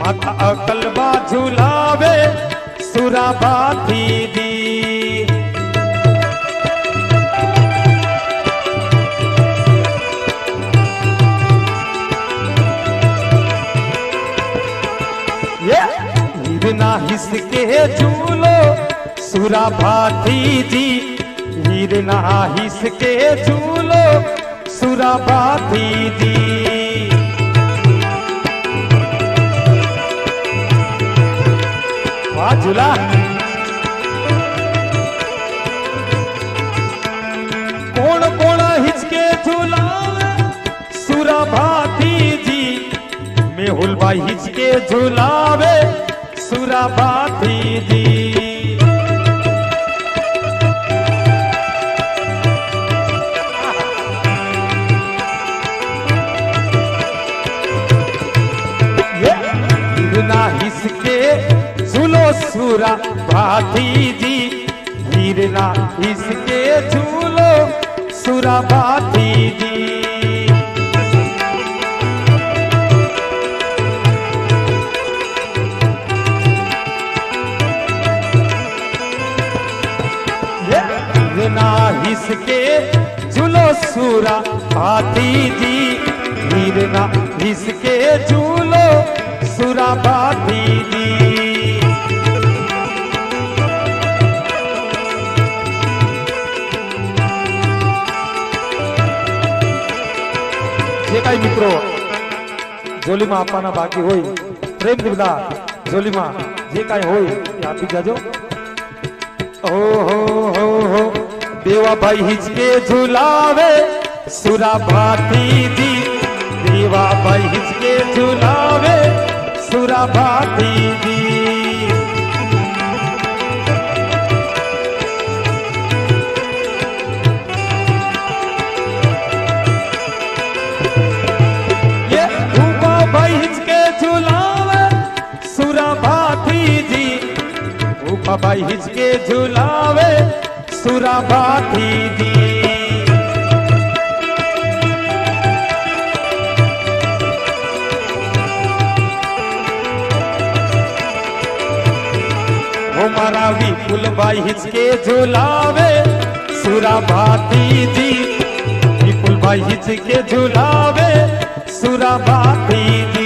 माता अकलबा झुलावे सुराबाथी दी। हिरना हिसके झूलो सुराबाथी जी, हिरना हिसके झूलो सुराबाथी जी। वाह झूला। कौन कौन हिचके झूलावे सुराबाथी जी, मेहुलबाई हिचके झूलावे सुराबाथी जी। हिरना हिसके झूलो सुराबाथी जी, हिरना हिसके झूलो सुराबाथी जी। हिरना हिसके झूलो सुराबाथी जी, हिरना हिसके झूलो सुराबाथी जी। જે કાંઈ મિત્રો જોલીમાં આપવાના બાકી હોય પ્રેમથી બધા જોલીમાં જે કાંઈ હોય એ આપી જાજો। हो देवाबाई हिचके झुलावे सुराबाथी जी, देवाबाई हिचके झुलावे सुराबाथी जी। ये भूपाबाई हिचके झुलावे सुराबाथी जी, भूपाबाई हिचके झुलावे सुराबाथी जी। हमारा विपुलबाई हिचके झुलावे सुराबाथी जी, विपुलबाई हिचके झुलावे सुराबाथी जी।